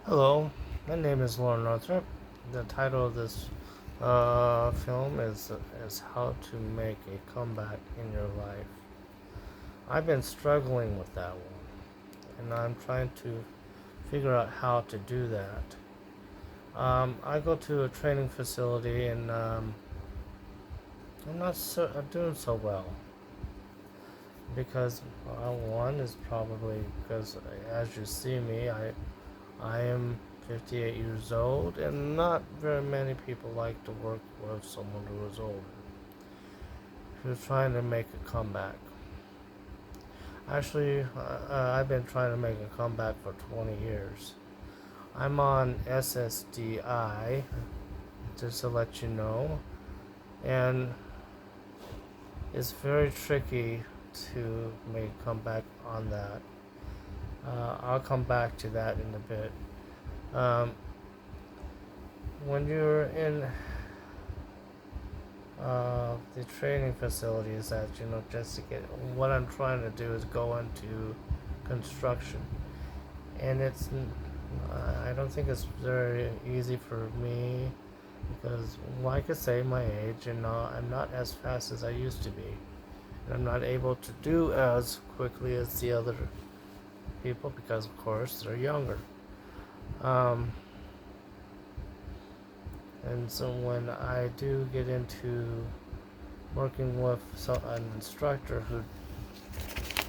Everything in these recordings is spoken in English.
Hello, my name is Lauren Northrop. The title of this film is How to Make a Comeback in Your Life. I've been struggling with that one, and I'm trying to figure out how to do that. I go to a training facility, and I'm doing so well because one is probably because as you see me, I am 58 years old, and not very many people like to work with someone who is older, who's trying to make a comeback. Actually, I've been trying to make a comeback for 20 years. I'm on SSDI, just to let you know, and it's very tricky to make a comeback on that. I'll come back to that in a bit. Um, when you're in the training facilities that just to get what I'm trying to do is go into construction, and I don't think it's very easy for me because, like I say, my age, and I'm not as fast as I used to be, and I'm not able to do as quickly as the other people because, of course, they're younger. Um, and so when I do get into working with an instructor who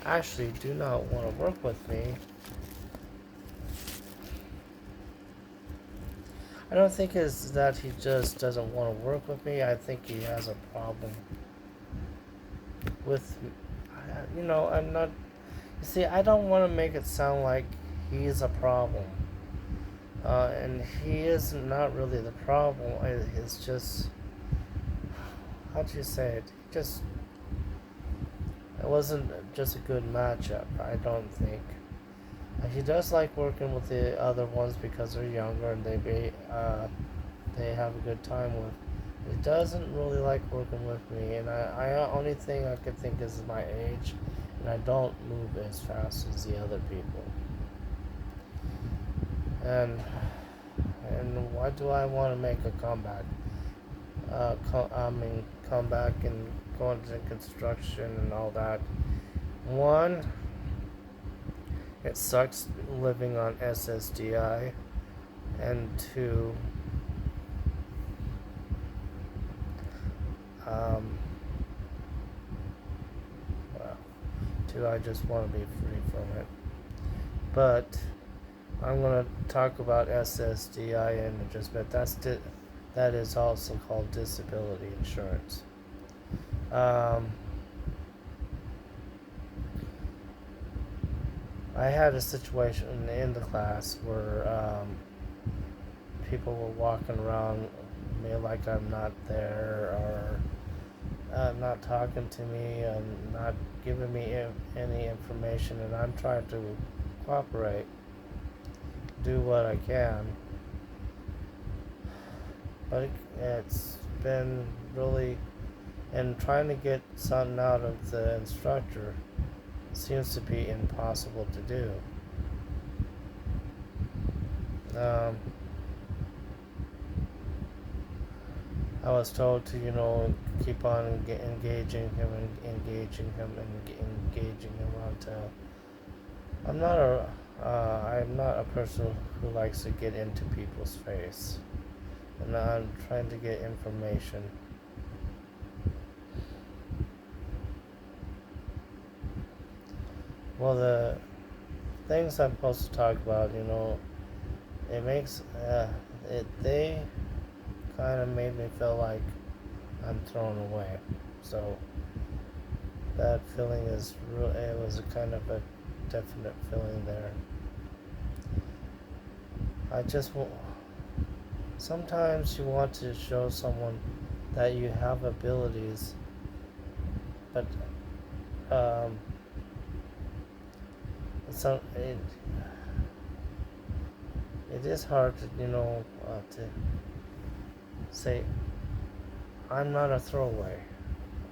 actually do not want to work with me, I don't think it's that he just doesn't want to work with me. I think he has a problem with, I'm not. You see, I don't want to make it sound like he's a problem, and he is not really the problem. It's just, how do you say it? It wasn't just a good matchup. I don't think. He does like working with the other ones because they're younger and they have a good time with. He doesn't really like working with me, and I only thing I could think is my age, and I don't move as fast as the other people. And why do I want to make a comeback? Come back and go into construction and all that. One, it sucks living on SSDI, and two, um, well, two, I just want to be free from it. But I'm gonna talk about SSDI in just a bit. That is also called disability insurance. Um, I had a situation in the class where people were walking around me like I'm not there, or not talking to me and not giving me any information, and I'm trying to cooperate, do what I can, but it's been really, and trying to get something out of the instructor seems to be impossible to do. Um, I was told to, keep on engaging him and engaging him until I'm not a person who likes to get into people's face, and I'm trying to get information. Well, the things I'm supposed to talk about, it makes they kind of made me feel like I'm thrown away. So that feeling is real. It was a kind of a definite feeling there. I just sometimes you want to show someone that you have abilities, but um, some it is hard to to say I'm not a throwaway.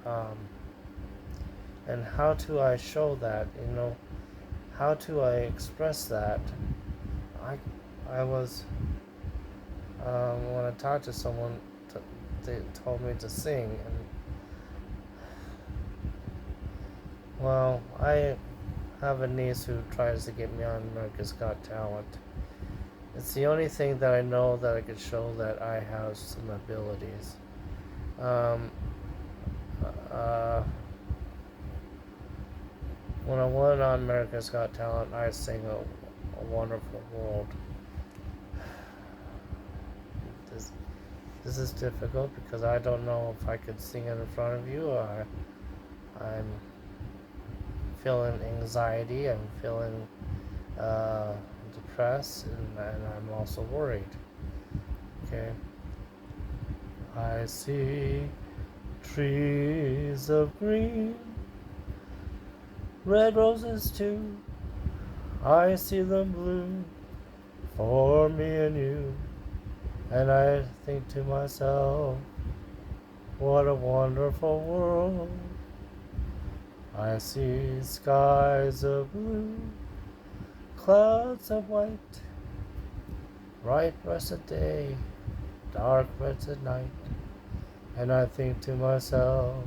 Um, and how do I show that? How do I express that? I I was when I talked to someone, they told me to sing, and well, I have a niece who tries to get me on America's Got Talent. It's the only thing that I know that I could show that I have some abilities. Um, uh, when I went on America's Got Talent, I sang a Wonderful World. This, this is difficult because I don't know if I could sing it in front of you, or I'm feeling anxiety, I'm feeling uh, depressed, and I'm also worried. Okay. I see trees of green, red roses too. I see them bloom for me and you. And I think to myself, what a wonderful world. I see skies of blue, clouds of white, bright russet day, dark russet night. And I think to myself,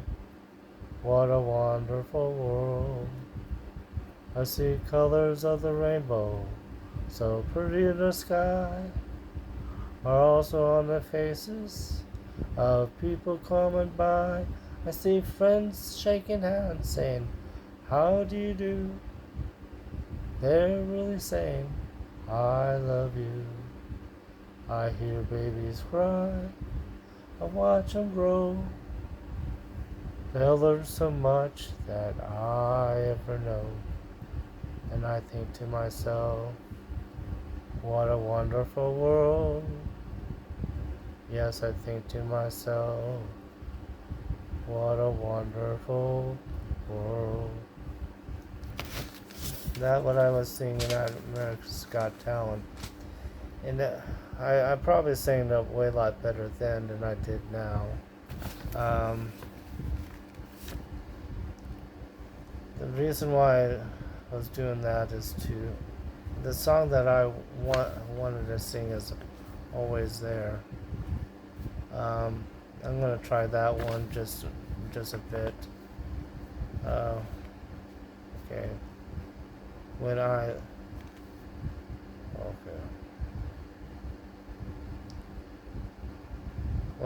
what a wonderful world. I see colors of the rainbow, so pretty in the sky, are also on the faces of people coming by. I see friends shaking hands, saying, how do you do? They're really saying, I love you. I hear babies cry, I watch them grow. They'll learn so much that I ever know. And I think to myself, what a wonderful world. Yes, I think to myself, what a wonderful world. That's what I was singing at America's Got Talent. And I probably sang it way a lot better then than I did now. Um, the reason why I was doing that is the song that I wanted to sing is Always There. I'm gonna try that one just a bit. Okay. When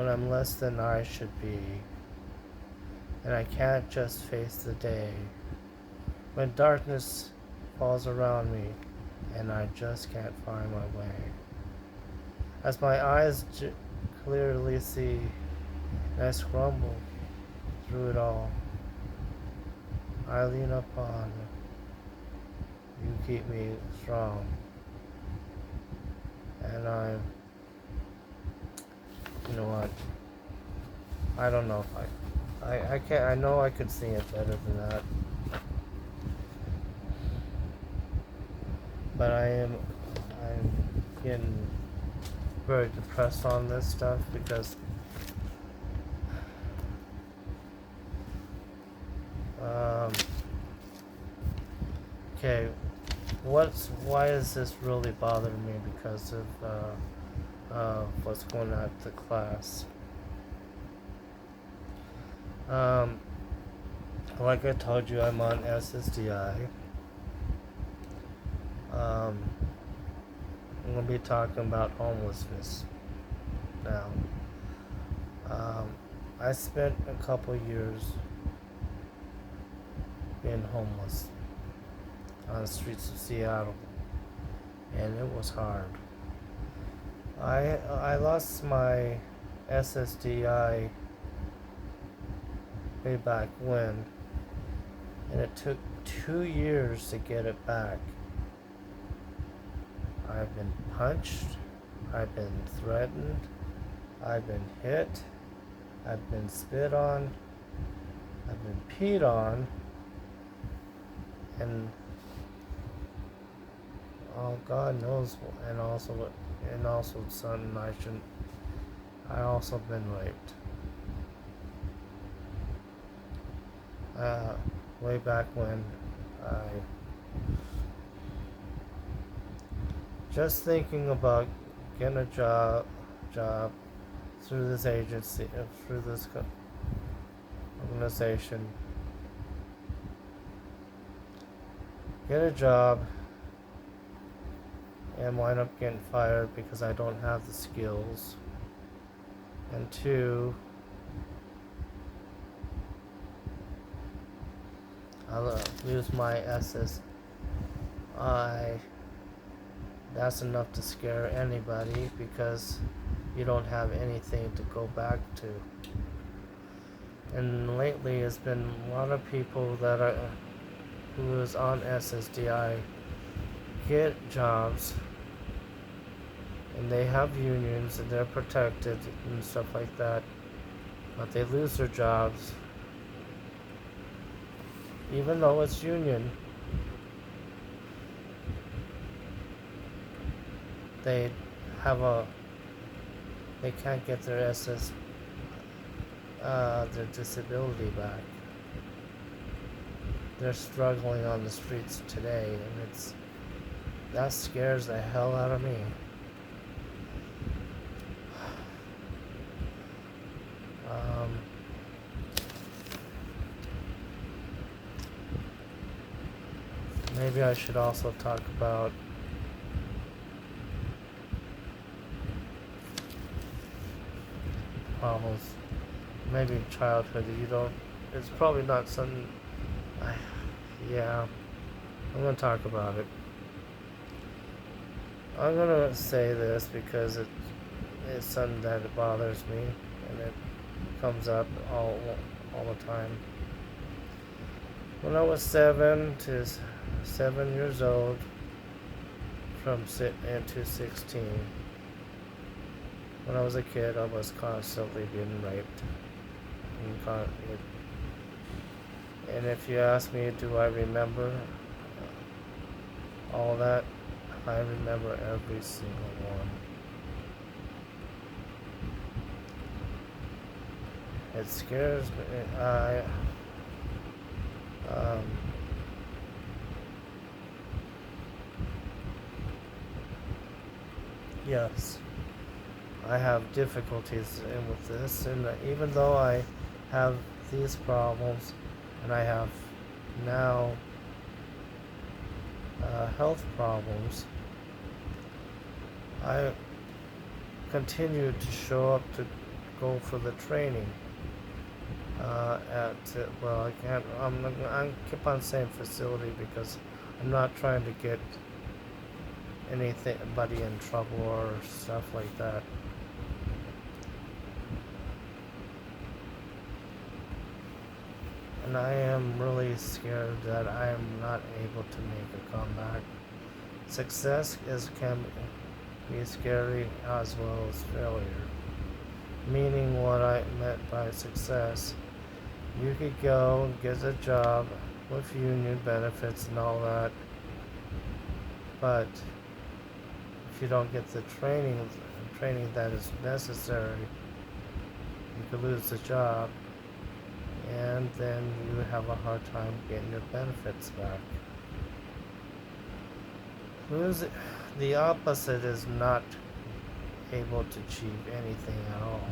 I'm less than I should be, and I can't just face the day. When darkness falls around me, and I just can't find my way. As my eyes clearly see, and I scramble through it all, I lean upon you, keep me strong, and you know what? I don't know if I can't. I know I could sing it better than that, but I'm getting very depressed on this stuff because okay, why is this really bothering me? Because of what's going on at the class. Like I told you, I'm on SSDI. I'm gonna be talking about homelessness now. I spent a couple years being homeless on the streets of Seattle, and it was hard. I lost my SSDI way back when, and it took 2 years to get it back. I've been punched, I've been threatened, I've been hit, I've been spit on, I've been peed on, and God knows, and also son, I also been raped. Way back when just thinking about getting a job through this agency, through this organization, get a job, and wind up getting fired because I don't have the skills. And two, I'll lose my SSI. That's enough to scare anybody because you don't have anything to go back to. And lately, it's been a lot of people that are who is on SSDI get jobs, and they have unions and they're protected and stuff like that, but they lose their jobs, even though it's union. They have they can't get their their disability back. They're struggling on the streets today, and that scares the hell out of me. Maybe I should also talk about problems. Maybe in childhood, it's probably not something. Yeah, I'm gonna talk about it. I'm gonna say this because it's something that bothers me, and it comes up all the time. When I was 7 years old, from to 16, when I was a kid, I was constantly being raped. And if you ask me, do I remember all that? I remember every single one. It scares me. Yes, I have difficulties with this, and even though I have these problems, and I have now health problems, I continue to show up to go for the training. I can't. I keep on saying facility because I'm not trying to get anybody in trouble or stuff like that. And I am really scared that I am not able to make a comeback. Success can be scary as well as failure. Meaning what I meant by success. You could go and get a job with union benefits and all that, but if you don't get the training that is necessary, you could lose the job, and then you would have a hard time getting your benefits back. The opposite is not able to achieve anything at all.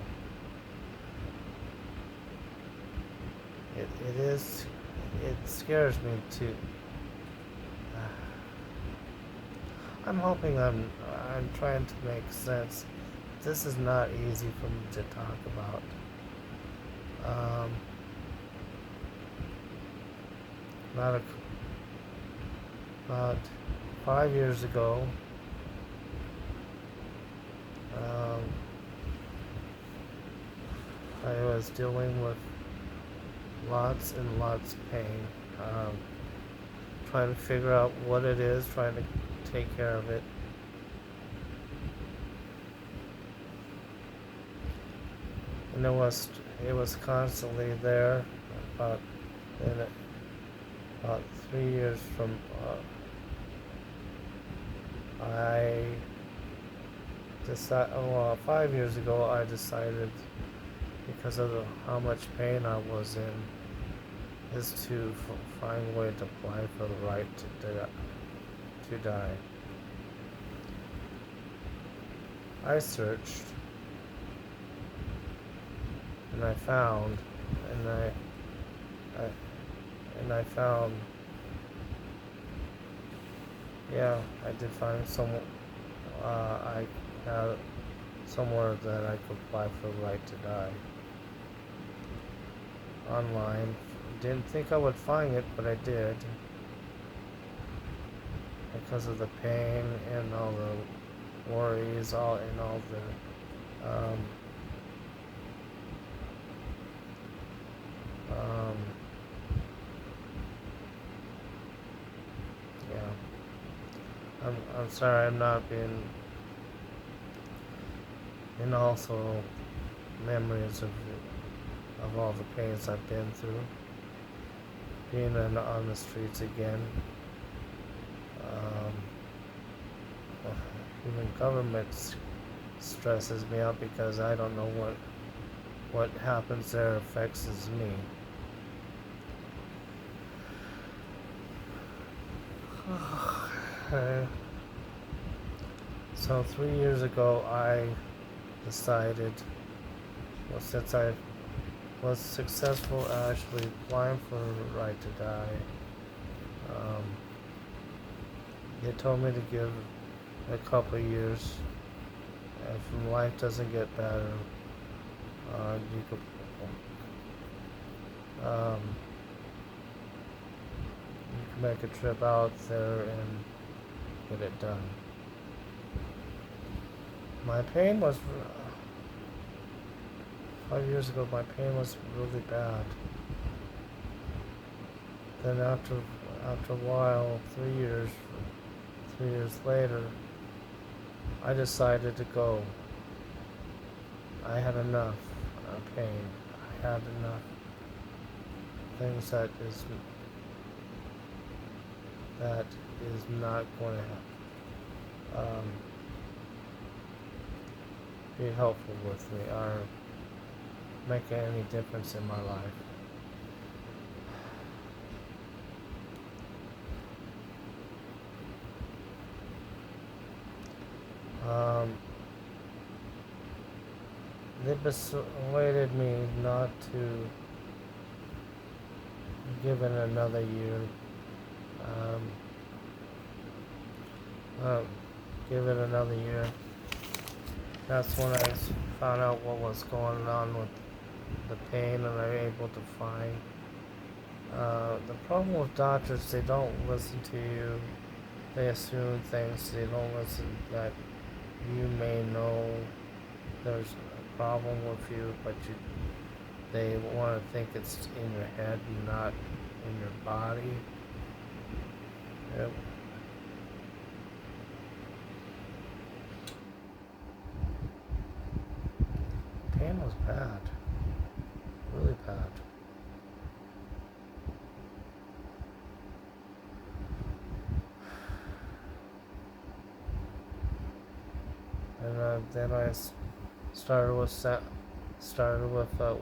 It scares me too. I'm hoping I'm trying to make sense. This is not easy for me to talk about. About 5 years ago, I was dealing with lots and lots of pain, trying to figure out what it is, trying to take care of it. And it was constantly there. About 3 years from I decided. Well, 5 years ago, I decided, because of how much pain I was in, is to find a way to apply for the right to die. I searched and I found and I and I found, yeah, I did find some. I had somewhere that I could apply for the right to die online. Didn't think I would find it, but I did because of the pain and all the worries, all the um, yeah. I'm sorry I'm not being, and also memories of all the pains I've been through, being on the streets again. Um, Even government stresses me out because I don't know what happens there affects me. So 3 years ago, I decided, well, since I was successful actually applying for the right to die, um, they told me to give it a couple of years. If life doesn't get better, you could um, you can make a trip out there and get it done. My pain was 5 years ago. My pain was really bad. Then after a while, 3 years later, I decided to go. I had enough pain. I had enough things that is not going to be helpful with me or make any difference in my life. They persuaded me not to give it another year. Give it another year. That's when I found out what was going on with the pain, and I was able to find. The problem with doctors, they don't listen to you. They assume things. They don't listen that you may know there's a problem with you, but they want to think it's in your head and not in your body. Yep. Pain was bad. Really bad. And then I started with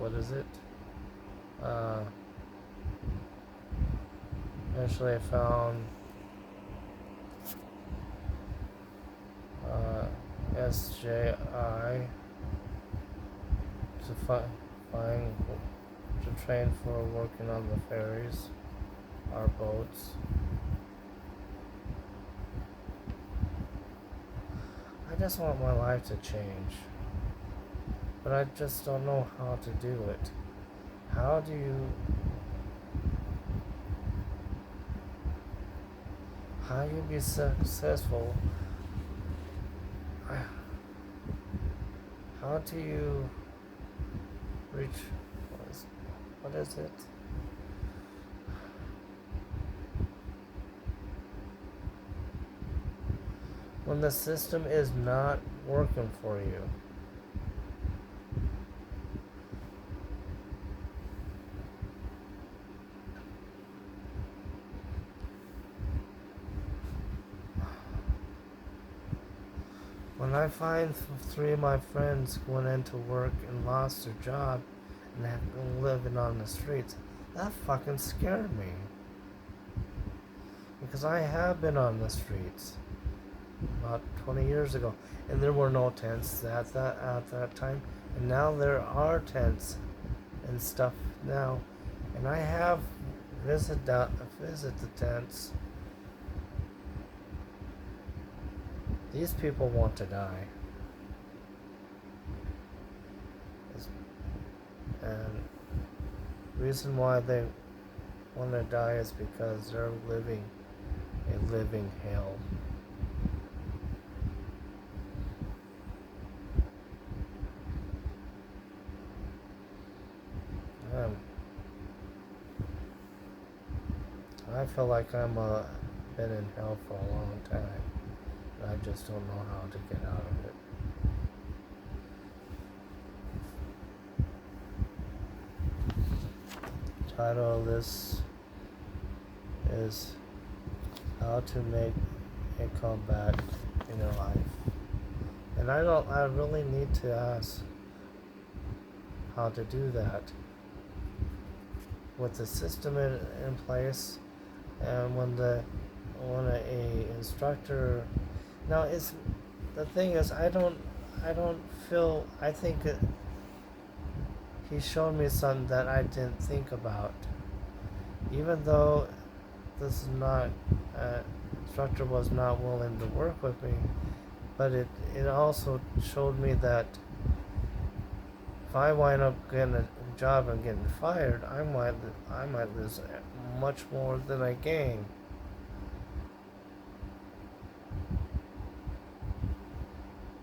what is it? Eventually I found SJI to train for working on the ferries, our boats. I just want my life to change, but I just don't know how to do it. How do you be successful? How do you reach, what is it? When the system is not working for you. When I find 3 of my friends went into work and lost their job and have been living on the streets, that fucking scared me. Because I have been on the streets. about 20 years ago, and there were no tents at that time, and now there are tents and stuff now, and I have visit the tents. These people want to die, and reason why they want to die is because they're living a living hell. I feel like been in hell for a long time. I just don't know how to get out of it. Title of this is how to make a comeback in your life. And I really need to ask how to do that. With the system in place, and when a instructor, now it's the thing is I don't feel, I think he showed me something that I didn't think about, even though this is not instructor was not willing to work with me, but it also showed me that if I wind up getting a job and getting fired, I might lose much more than I gain.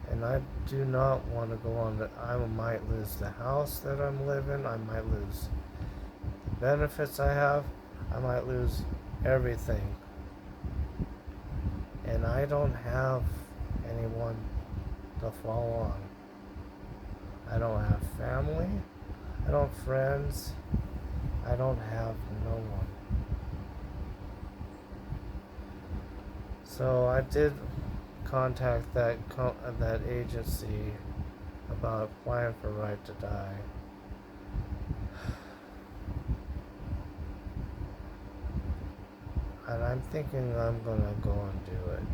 And I do not want to go on that. I might lose the house that I'm living. I might lose the benefits I have. I might lose everything. And I don't have anyone to fall on. I don't have family. I don't have friends. I don't have no one. So I did contact that agency about applying for Right to Die. And I'm thinking I'm gonna go and do it.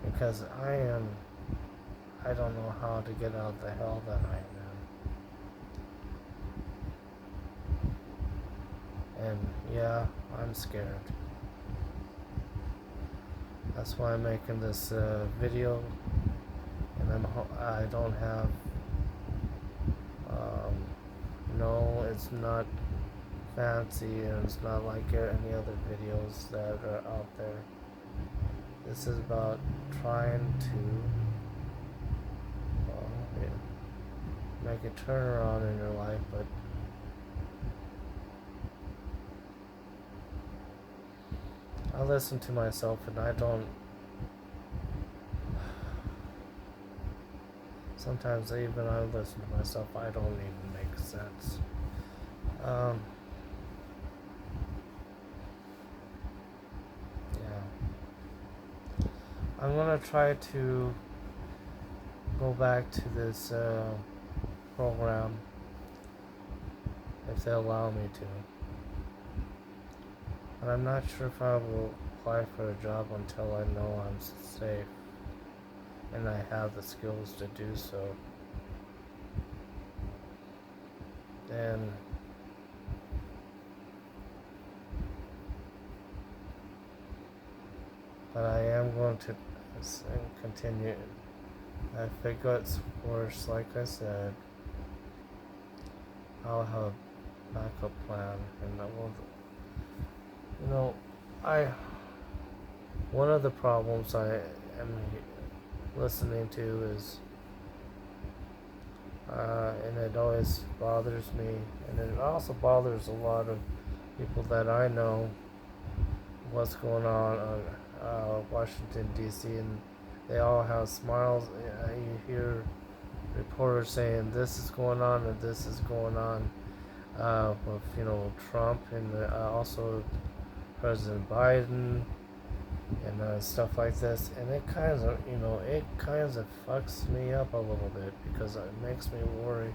Because I don't know how to get out of the hell that I'm in. And yeah, I'm scared. That's why I'm making this video. And I don't have, no, it's not fancy, and it's not like any other videos that are out there. This is about trying to make a turnaround in your life, but I listen to myself, and I don't. Sometimes even I listen to myself, I don't even make sense. I'm gonna try to go back to this program if they allow me to. But I'm not sure if I will apply for a job until I know I'm safe and I have the skills to do so. And but I am going to continue. If it gets worse, like I said, I'll have a backup plan, and I will. One of the problems I am listening to is, and it always bothers me, and it also bothers a lot of people that I know, what's going on Washington D.C., and they all have smiles. You hear reporters saying this is going on and this is going on with Trump, and also President Biden, and stuff like this, and it kind of fucks me up a little bit, because it makes me worry,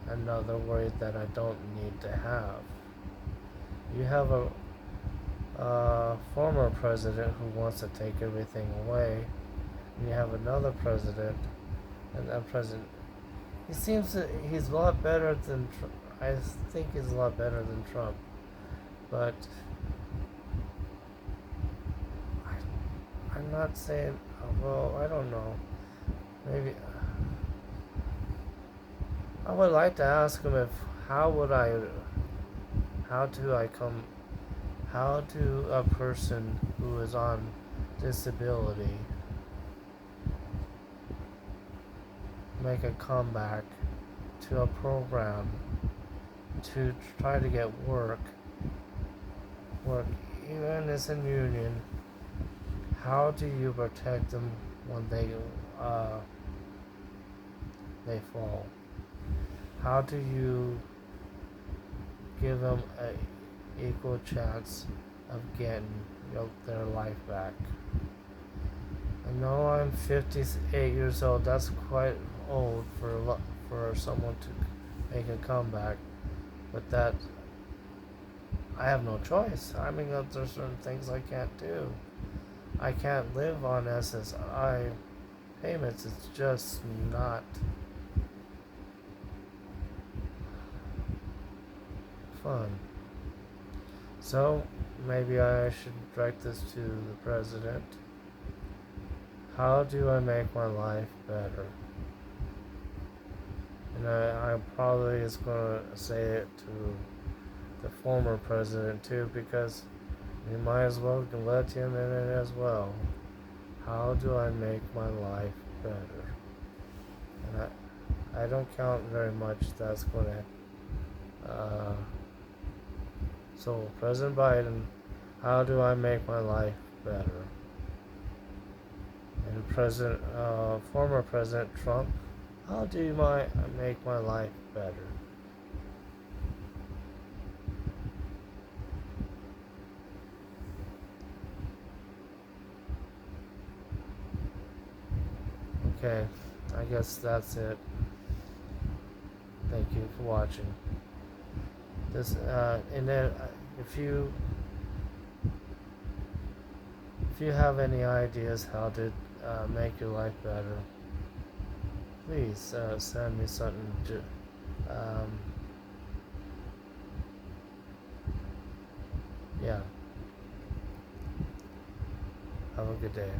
another worry that I don't need to have. You have a former president who wants to take everything away. And you have another president, and that president, he's a lot better than, I think he's a lot better than Trump. But I'm not saying, well, I don't know. Maybe I would like to ask him if how would I, how do I come, how do a person who is on disability make a comeback to a program to try to get work, even as a union? How do you protect them when they fall? How do you give them a equal chance of getting their life back? I know I'm 58 years old. That's quite old for someone to make a comeback, but that I have no choice. I mean, there's certain things I can't do. I can't live on SSI payments. It's just not fun. So maybe I should direct this to the president. How do I make my life better? And I probably is going to say it to the former president too, because you might as well let him in it as well. How do I make my life better? And I don't count very much that's going to. So President Biden, how do I make my life better? And former President Trump, how do I make my life better? Okay, I guess that's it. Thank you for watching. And then if you have any ideas how to make your life better, please send me something to. Yeah. Have a good day.